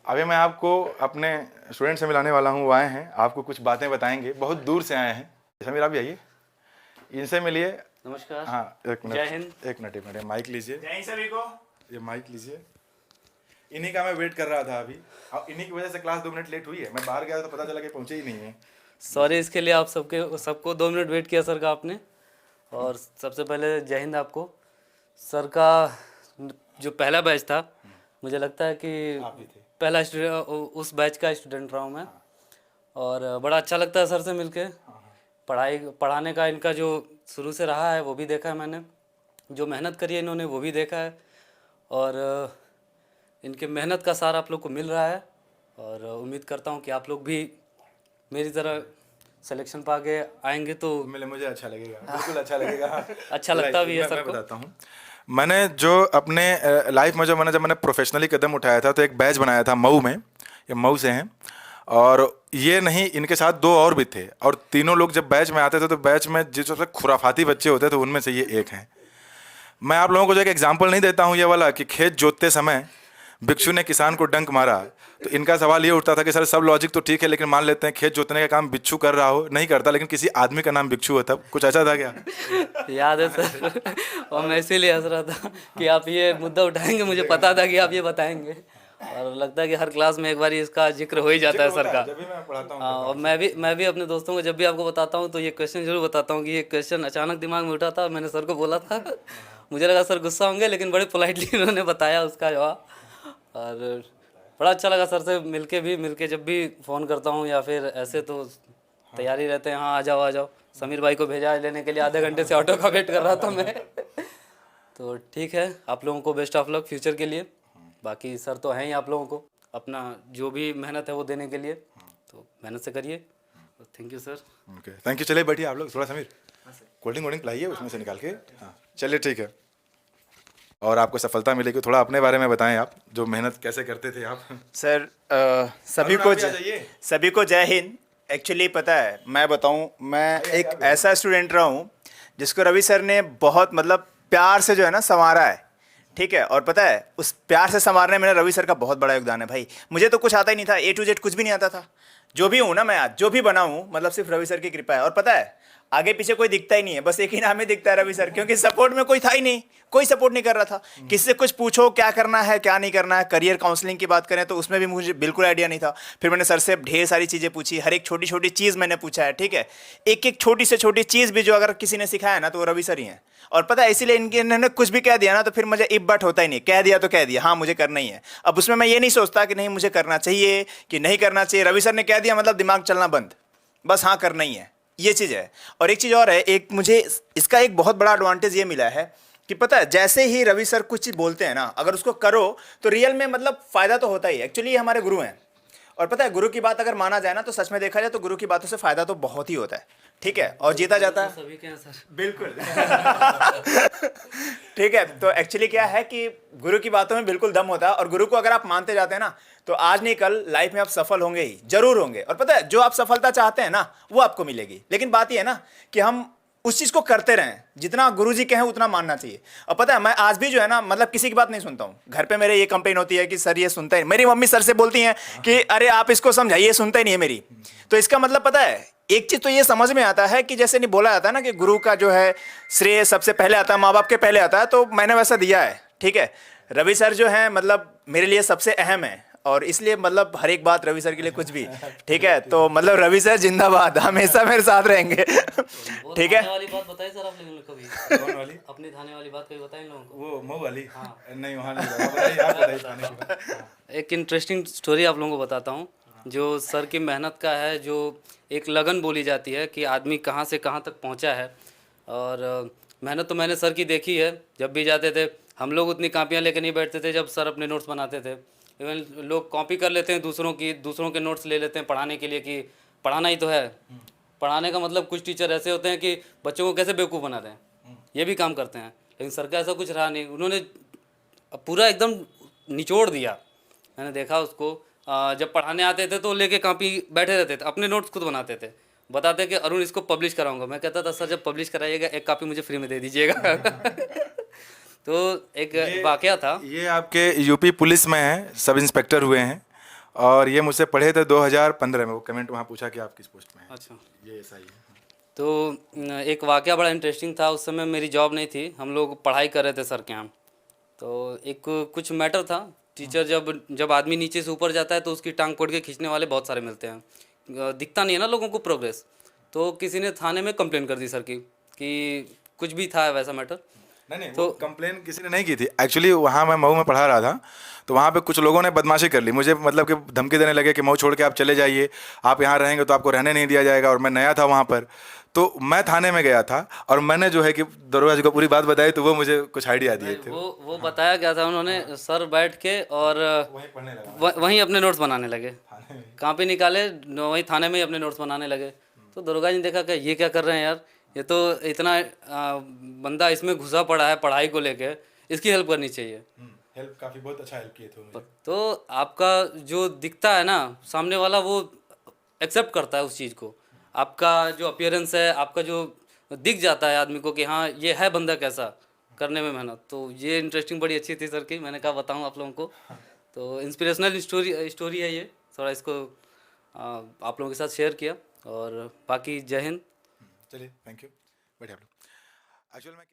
अभी मैं आपको अपने स्टूडेंट से मिलाने वाला हूँ। वो आए हैं, आपको कुछ बातें बताएंगे, बहुत दूर से आए हैं। समीर आप भी आइए, इनसे मिलिए। नमस्कार। हाँ एक मिनट, जय हिंद। एक मिनट, एक मिनट, माइक लीजिए। जय हिंद सभी को। ये माइक लीजिए। इन्हीं का मैं वेट कर रहा था अभी, और इन्हीं की वजह से क्लास 2 मिनट लेट हुई है। मैं बाहर गया तो पता चला कि पहुँचे ही नहीं है। सॉरी इसके लिए, आप सबको 2 मिनट वेट किया सर का आपने। और सबसे पहले जय हिंद आपको। सर का जो पहला बैच था, मुझे लगता है कि आप भी थे। पहला स्टूडेंट, उस बैच का स्टूडेंट रहा हूँ मैं। और बड़ा अच्छा लगता है सर से मिलके। पढ़ाने का इनका जो शुरू से रहा है वो भी देखा है मैंने, जो मेहनत करी है इन्होंने वो भी देखा है। और इनके मेहनत का सार आप लोग को मिल रहा है। और उम्मीद करता हूँ कि आप लोग भी मेरी तरह सिलेक्शन पा के आएंगे तो मुझे अच्छा लगेगा, बिल्कुल अच्छा लगेगा। अच्छा लगता भी है मैं सबको। बताता हूँ, मैंने जो अपने लाइफ में जब मैंने प्रोफेशनली कदम उठाया था, तो एक बैच बनाया था मऊ में। ये मऊ से हैं, और ये नहीं, इनके साथ 2 और भी थे। और तीनों लोग जब बैच में आते थे तो बैच में जिस सबसे खुराफाती बच्चे होते थे उनमें से ये एक हैं। मैं आप लोगों को जो एक एग्जाम्पल नहीं देता हूँ ये वाला, कि खेत जोतते समय भिक्षु ने किसान को डंक मारा, तो इनका सवाल ये उठता था कि सर सब लॉजिक तो ठीक है, लेकिन मान लेते हैं खेत जोतने का काम भिक्षु कर रहा हो, नहीं करता, लेकिन किसी आदमी का नाम भिक्षु है, तब कुछ ऐसा था क्या? याद है सर। और मैं इसीलिए हंस रहा था कि आप ये मुद्दा उठाएंगे, मुझे पता था कि आप ये बताएंगे। और लगता है कि हर क्लास में एक बार इसका जिक्र हो ही जाता है सर का। जब भी मैं पढ़ाता हूँ। हाँ, और मैं भी अपने दोस्तों को जब भी आपको बताता हूँ तो ये क्वेश्चन जरूर बताता हूँ कि ये क्वेश्चन अचानक दिमाग में उठा था, मैंने सर को बोला था। मुझे लगा सर गुस्सा होंगे, लेकिन बड़े पोलाइटली उन्होंने बताया उसका जवाब। और बड़ा अच्छा लगा सर से मिलके जब भी फ़ोन करता हूँ या फिर ऐसे तो तैयारी रहते हैं, हाँ आ जाओ आ जाओ। समीर भाई को भेजा लेने के लिए, आधे घंटे से ऑटो का वेट कर रहा था मैं। तो ठीक है, आप लोगों को बेस्ट ऑफ लक फ्यूचर के लिए। बाकी सर तो हैं ही आप लोगों को अपना जो भी मेहनत है वो देने के लिए, तो मेहनत से करिए। Thank you sir. Okay, thank you. चलिए बैठिए आप लोग, थोड़ा समीर कोल्ड ड्रिंक पिलाइए उसमें से निकाल के। हाँ चलिए ठीक है। और आपको सफलता मिलेगी। थोड़ा अपने बारे में बताएं, आप जो मेहनत कैसे करते थे आप। सर अरुण, आप भी आ जाइए। सभी को जय हिंद। एक्चुअली पता है, मैं बताऊं, मैं एक ऐसा स्टूडेंट रहा हूं जिसको रवि सर ने बहुत मतलब प्यार से जो है ना संवारा है। ठीक है, और पता है उस प्यार से संवारने में रवि सर का बहुत बड़ा योगदान है भाई। मुझे तो कुछ आता ही नहीं था, A to Z कुछ भी नहीं आता था। जो भी हूँ ना मैं आज, जो भी बना हूँ, मतलब सिर्फ रवि सर की कृपा है। और पता है आगे पीछे कोई दिखता ही नहीं है, बस एक ही नाम ही दिखता है रवि सर, क्योंकि सपोर्ट में कोई था ही नहीं, कोई सपोर्ट नहीं कर रहा था। किसी से कुछ पूछो क्या करना है क्या नहीं करना है, करियर काउंसलिंग की बात करें तो उसमें भी मुझे बिल्कुल आइडिया नहीं था। फिर मैंने सर से ढेर सारी चीज़ें पूछी, हर एक छोटी छोटी चीज़ मैंने पूछा है। ठीक है, एक एक छोटी से छोटी चीज़ भी जो अगर किसी ने सिखाया ना तो वो रवि सर ही है। और पता है इसीलिए इन्होंने कुछ भी कह दिया ना तो फिर मुझे इब बट होता ही नहीं, कह दिया तो कह दिया, हाँ मुझे करना ही है। अब उसमें मैं ये नहीं सोचता कि नहीं मुझे करना चाहिए कि नहीं करना चाहिए, रवि सर ने कह दिया मतलब दिमाग चलना बंद, बस हाँ करना ही है, ये चीज़ है। और एक चीज़ और है, एक मुझे इसका एक बहुत बड़ा एडवांटेज ये मिला है कि पता है जैसे ही रवि सर कुछ चीज़ बोलते हैं ना, अगर उसको करो तो रियल में मतलब फ़ायदा तो होता ही है। एक्चुअली ये हमारे गुरु हैं, और पता है गुरु की बात अगर माना जाए ना तो सच में देखा जाए तो गुरु की बातों से फ़ायदा तो बहुत ही होता है। ठीक है, और जीता जाता है सभी के हैं सर। बिल्कुल। ठीक है, तो एक्चुअली क्या है कि गुरु की बातों में बिल्कुल दम होता है, और गुरु को अगर आप मानते जाते हैं ना तो आज नहीं कल लाइफ में आप सफल होंगे ही, जरूर होंगे। और पता है जो आप सफलता चाहते हैं ना वो आपको मिलेगी, लेकिन बात ये है ना कि हम उस चीज को करते रहें, जितना गुरुजी कहें उतना मानना चाहिए। और पता है मैं आज भी जो है ना मतलब किसी की बात नहीं सुनता हूँ। घर पे मेरे ये कंप्लेन होती है कि सर ये सुनता ही, मेरी मम्मी सर से बोलती हैं कि अरे आप इसको समझाइए, सुनता ही नहीं है मेरी। तो इसका मतलब पता है एक चीज तो ये समझ में आता है कि जैसे नहीं बोला जाता है ना कि गुरु का जो है श्रेय सबसे पहले आता है, माँ बाप के पहले आता है, तो मैंने वैसा दिया है। ठीक है, रवि सर जो है मतलब मेरे लिए सबसे अहम है, और इसलिए मतलब हर एक बात रवि सर के लिए कुछ भी। ठीक है, तो मतलब रवि सर जिंदाबाद, हमेशा मेरे साथ रहेंगे। ठीक है, थाने वाली बात बताई सर आप लोगों ने कभी? कौन वाली? अपनी थाने वाली बात कभी बताई इन लोगों को? वो मऊ वाली? हाँ। नहीं वहाँ नहीं गया। बताइए, आप बताइए थाने की बात। एक इंटरेस्टिंग स्टोरी आप लोगों को बताता हूँ, जो सर की मेहनत का है, जो एक लगन बोली जाती है कि आदमी कहाँ से कहाँ तक पहुँचा है। और मेहनत तो मैंने सर की देखी है। जब भी जाते थे हम लोग उतनी कापियाँ लेके नहीं बैठते थे जब सर अपने नोट्स बनाते थे। इवन लोग कॉपी कर लेते हैं दूसरों के नोट्स ले लेते हैं पढ़ाने के लिए कि पढ़ाना ही तो है। पढ़ाने का मतलब कुछ टीचर ऐसे होते हैं कि बच्चों को कैसे बेवकूफ़ बनाते हैं, ये भी काम करते हैं। लेकिन सर का ऐसा कुछ रहा नहीं, उन्होंने पूरा एकदम निचोड़ दिया। मैंने देखा उसको, जब पढ़ाने आते थे तो लेके कॉपी बैठे रहते थे, अपने नोट्स खुद बनाते थे, बताते कि अरुण इसको पब्लिश कराऊंगा। मैं कहता था सर जब पब्लिश कराइएगा एक कॉपी मुझे फ्री में दे दीजिएगा। तो एक वाकया था। ये आपके यूपी पुलिस में हैं, सब इंस्पेक्टर हुए हैं, और ये मुझसे पढ़े थे 2015 में। वो कमेंट वहाँ पूछा कि आप किस पोस्ट में हैं। अच्छा। ये ऐसा ही है। तो एक वाकया बड़ा इंटरेस्टिंग था। उस समय मेरी जॉब नहीं थी, हम लोग पढ़ाई कर रहे थे सर के यहाँ। तो एक कुछ मैटर था। टीचर जब आदमी नीचे से ऊपर जाता है तो उसकी टांग पकड़ के खींचने वाले बहुत सारे मिलते हैं। दिखता नहीं है ना लोगों को प्रोग्रेस। तो किसी ने थाने में कंप्लेन कर दी सर की कि कुछ भी था वैसा मैटर। नहीं वो कंप्लेन किसी ने नहीं की थी एक्चुअली। वहाँ मैं मऊ में पढ़ा रहा था, तो वहाँ पे कुछ लोगों ने बदमाशी कर ली। मुझे मतलब कि धमकी देने लगे कि मऊ छोड़ के आप चले जाइए, आप यहाँ रहेंगे तो आपको रहने नहीं दिया जाएगा। और मैं नया था वहाँ पर, तो मैं थाने में गया था और मैंने जो है कि दरोगा जी को पूरी बात बताई, तो वो मुझे कुछ आइडिया दिए थे। वो बताया क्या था उन्होंने, सर बैठ के और वहीं पढ़ने लगा वहीं अपने नोट्स बनाने लगे। थाने में। कहाँ पे निकाले, वहीं थाने में ही अपने नोट्स बनाने लगे। तो दरोगा जी ने देखा कि ये क्या कर रहे हैं यार, ये तो इतना बंदा इसमें घुसा पड़ा है पढ़ाई को लेके, इसकी हेल्प करनी चाहिए। हेल्प काफ़ी बहुत अच्छा हेल्प किए थे मुझे। तो आपका जो दिखता है ना सामने वाला, वो एक्सेप्ट करता है उस चीज़ को। आपका जो अपीयरेंस है, आपका जो दिख जाता है आदमी को कि हाँ ये है बंदा कैसा करने में मेहनत। तो ये इंटरेस्टिंग बड़ी अच्छी थी सर की, मैंने कहा बताऊँ आप लोगों को। तो इंस्पिरेशनल स्टोरी है ये, थोड़ा इसको आप लोगों के साथ शेयर किया। और बाकी जय हिंद। चलिए, थैंक यू। बैठे आप लोग। एक्चुअल में